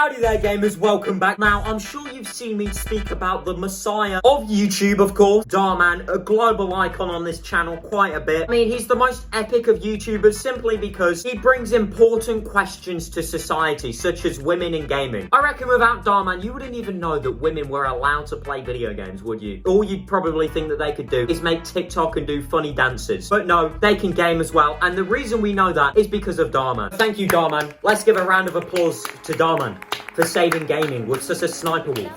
Howdy there gamers, welcome back. Now, I'm sure you've seen me speak about the messiah of YouTube, of course, Dhar Mann, a global icon on this channel quite a bit. I mean, he's the most epic of YouTubers simply because he brings important questions to society, such as women in gaming. I reckon without Dhar Mann, you wouldn't even know that women were allowed to play video games, would you? All you'd probably think that they could do is make TikTok and do funny dances. But no, they can game as well, and the reason we know that is because of Dhar Mann. Thank you, Dhar Mann. Let's give a round of applause to Dhar Mann for saving gaming with such a sniper wolf.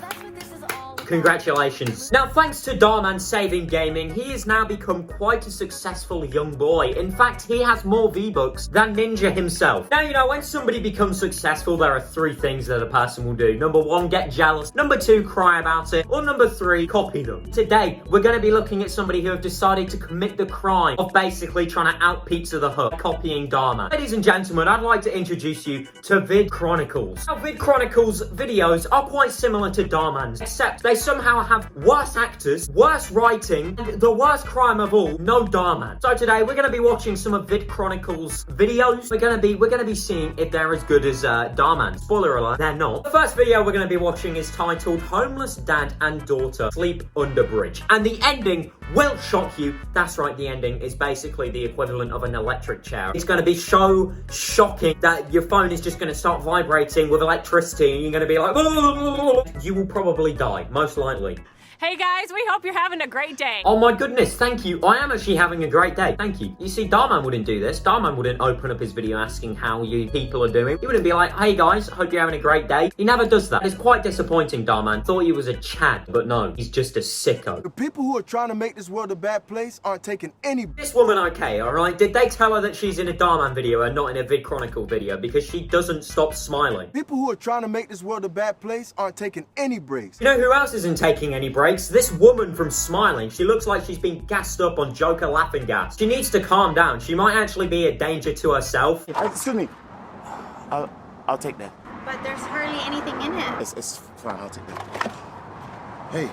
Congratulations. Now, thanks to Dhar Mann saving gaming, he has now become quite a successful young boy. In fact, he has more V-Bucks than Ninja himself. Now, you know, when somebody becomes successful, there are three things that a person will do. Number one, get jealous. Number two, cry about it. Or number three, copy them. Today, we're going to be looking at somebody who have decided to commit the crime of basically trying to out Pizza the Hut, copying Dhar Mann. Ladies and gentlemen, I'd like to introduce you to Vid Chronicles. Now, Vid Chronicles videos are quite similar to Dhar Mann's, except they somehow have worse actors, worse writing, and the worst crime of all, no Dhar Mann. So today we're going to be watching some of Vid Chronicles videos. We're going to be seeing if they're as good as Dhar Mann. Spoiler alert, they're not. The first video we're going to be watching is titled Homeless Dad and Daughter Sleep Under Bridge. And the ending will shock you. That's right, the ending is basically the equivalent of an electric chair. It's going to be so shocking that your phone is just going to start vibrating with electricity and you're going to be like, you will probably die, most likely. Hey guys, we hope you're having a great day. Oh my goodness, thank you. I am actually having a great day. Thank you. You see, Dhar Mann wouldn't do this. Dhar Mann wouldn't open up his video asking how you people are doing. He wouldn't be like, hey guys, hope you're having a great day. He never does that. It's quite disappointing, Dhar Mann. Thought he was a Chad, but no, he's just a sicko. The people who are trying to make this world a bad place aren't taking any... This woman okay, alright? Did they tell her that she's in a Dhar Mann video and not in a Vid Chronicle video? Because she doesn't stop smiling. People who are trying to make this world a bad place aren't taking any breaks. You know who else isn't taking any breaks? This woman from smiling. She looks like she's been gassed up on Joker laughing gas. She needs to calm down. She might actually be a danger to herself. Excuse me. I'll take that. But there's hardly anything in it. It's fine, I'll take that. Hey,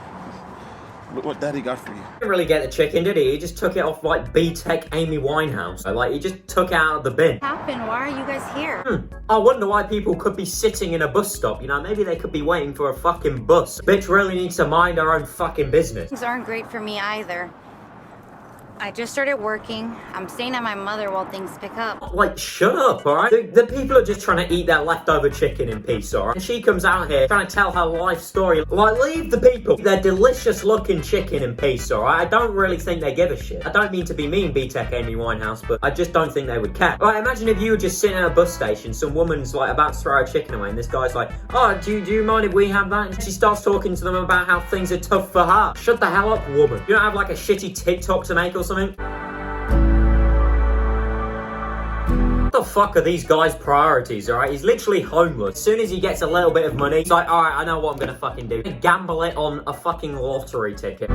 look what Daddy got for you. He didn't really get the chicken, did he? He just took it off like Btech Amy Winehouse. Like, he just took it out of the bin. What happened? Why are you guys here? I wonder why people could be sitting in a bus stop. You know, maybe they could be waiting for a fucking bus. Bitch really needs to mind her own fucking business. Things aren't great for me either. I just started working. I'm staying at my mother while things pick up. Like, shut up, alright? The people are just trying to eat their leftover chicken in peace, alright? And she comes out here trying to tell her life story. Like, leave the people their delicious looking chicken in peace, alright? I don't really think they give a shit. I don't mean to be mean, Btech Amy Winehouse, but I just don't think they would care. Like, imagine if you were just sitting at a bus station, some woman's like about to throw a chicken away, and this guy's like, oh, do you mind if we have that? And she starts talking to them about how things are tough for her. Shut the hell up, woman. You don't have like a shitty TikTok to make or something? What the fuck are these guys' priorities, alright? He's literally homeless. As soon as he gets a little bit of money, he's like, alright, I know what I'm gonna fucking do. Gamble it on a fucking lottery ticket.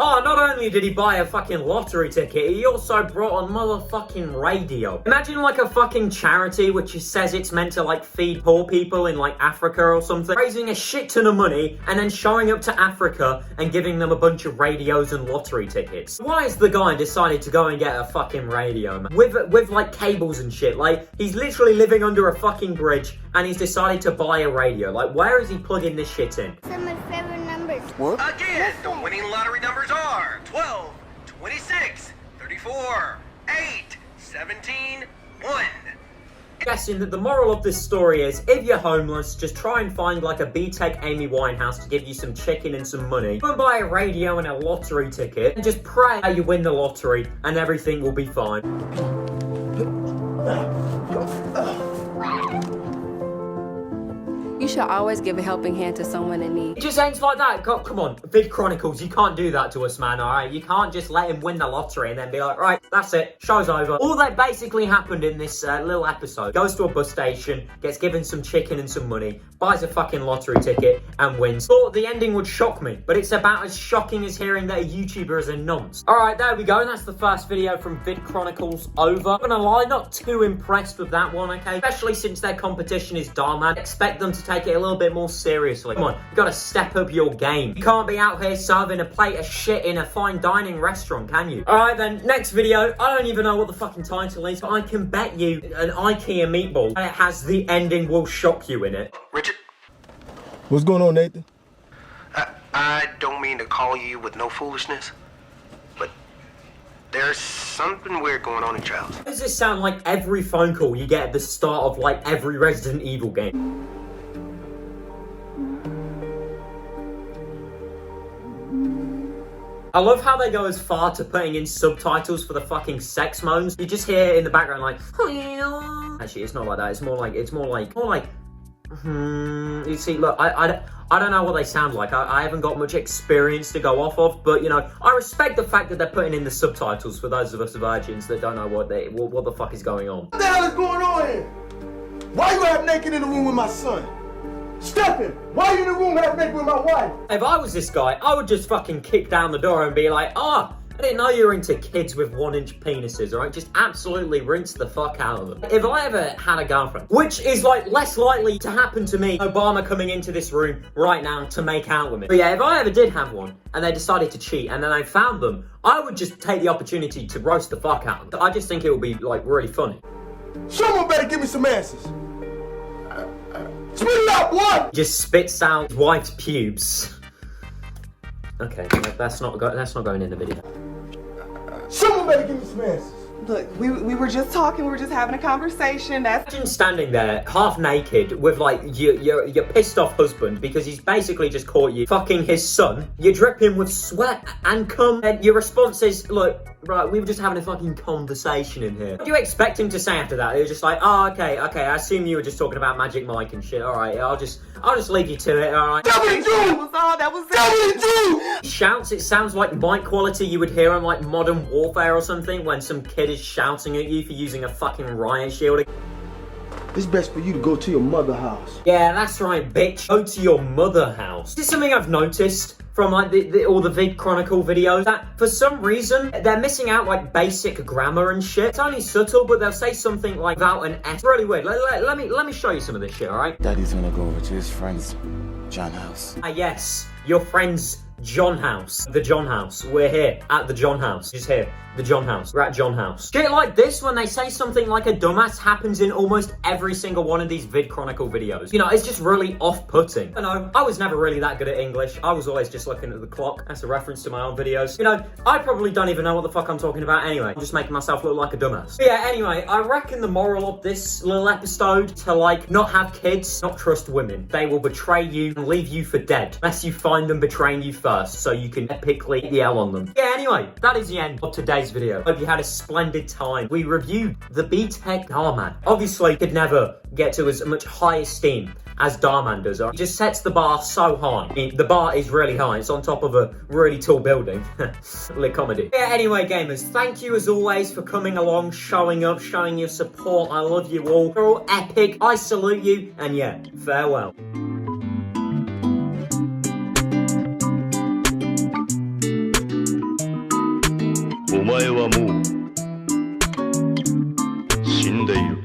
Oh, not only did he buy a fucking lottery ticket, he also brought a motherfucking radio. Imagine like a fucking charity which says it's meant to like feed poor people in like Africa or something, raising a shit ton of money and then showing up to Africa and giving them a bunch of radios and lottery tickets. Why has the guy decided to go and get a fucking radio, man? With like cables and shit. Like, he's literally living under a fucking bridge and he's decided to buy a radio. Like, where is he plugging this shit in? Some of my favorite numbers. What? Again, the winning lottery numbers are 12, 26, 34, 8, 17, 1. Guessing that the moral of this story is, if you're homeless, just try and find like a Btech Amy Winehouse to give you some chicken and some money. Go and buy a radio and a lottery ticket, and just pray that you win the lottery, and everything will be fine. You should always give a helping hand to someone in need. It just ends like that. Come on, Vid Chronicles, you can't do that to us, man, alright? You can't just let him win the lottery and then be like, right, that's it, show's over. All that basically happened in this little episode. Goes to a bus station, gets given some chicken and some money, buys a fucking lottery ticket, and wins. Thought the ending would shock me, but it's about as shocking as hearing that a YouTuber is a nonce. Alright, there we go, and that's the first video from Vid Chronicles over. I'm gonna lie, not too impressed with that one, okay? Especially since their competition is Dhar Mann. Expect them to take take it a little bit more seriously. Come on, you gotta step up your game. You can't be out here serving a plate of shit in a fine dining restaurant, can you? Alright then, next video. I don't even know what the fucking title is, but I can bet you an IKEA meatball, and it has the ending will shock you in it. Richard, What's going on, Nathan? I don't mean to call you with no foolishness, but there's something weird going on in Charles. Why does this sound like every phone call you get at the start of like every Resident Evil game? I love how they go as far to putting in subtitles for the fucking sex moans. You just hear in the background like, actually it's not like that. It's more like, you see, look, I don't know what they sound like. I haven't got much experience to go off of, but you know, I respect the fact that they're putting in the subtitles for those of us virgins that don't know what the fuck is going on. What the hell is going on here? Why you half naked in the room with my son? Stephen, why are you in the room half naked with my wife? If I was this guy, I would just fucking kick down the door and be like, I didn't know you were into kids with 1-inch penises, alright? Just absolutely rinse the fuck out of them. If I ever had a girlfriend, which is like less likely to happen to me, Obama coming into this room right now to make out with me. But yeah, if I ever did have one and they decided to cheat and then I found them, I would just take the opportunity to roast the fuck out of them. I just think it would be like really funny. Someone better give me some answers. Spit it out, boy! Just spits out his wife's pubes. Okay, that's not going in the video. Someone better give me some answers. Look, we were just talking, we were just having a conversation. That's Imagine standing there, half naked, with like your pissed off husband because he's basically just caught you fucking his son. You're dripping with sweat and cum, and your response is, look, right, we were just having a fucking conversation in here. What do you expect him to say after that? He was just like, oh, okay, I assume you were just talking about Magic Mike and shit. All right, I'll just leave you to it. All right. that was all. That was it. Shouts. It sounds like mic quality you would hear on like Modern Warfare or something when some kid is shouting at you for using a fucking riot shield. It's best for you to go to your mother's house. Yeah, that's right, bitch. Go to your mother house. This is something I've noticed from like all the Vid Chronicle videos, that for some reason they're missing out like basic grammar and shit. It's only subtle, but they'll say something like without an S. It's really weird. Let me show you some of this shit, alright? Daddy's gonna go over to his friend's John house. Ah yes, your friend's John house. The John house. We're here at the John house. Just here. The John house. We're at John house. Shit like this, when they say something like a dumbass, happens in almost every single one of these Vid Chronicle videos. You know, it's just really off-putting. I know, I was never really that good at English. I was always just looking at the clock. That's a reference to my own videos. You know, I probably don't even know what the fuck I'm talking about anyway. I'm just making myself look like a dumbass. But yeah, anyway, I reckon the moral of this little episode to like not have kids, not trust women. They will betray you and leave you for dead unless you find them betraying you first, so you can epically yell on them. Yeah, anyway, that is the end of today's video. Hope you had a splendid time. We reviewed the Btech Dhar Mann. Obviously, could never get to as much high esteem as Dhar Mann does. He just sets the bar so high. I mean, the bar is really high. It's on top of a really tall building. Lit comedy. Yeah, anyway, gamers, thank you as always for coming along, showing up, showing your support. I love you all. You're all epic. I salute you. And yeah, farewell. お前はもう死んでいる。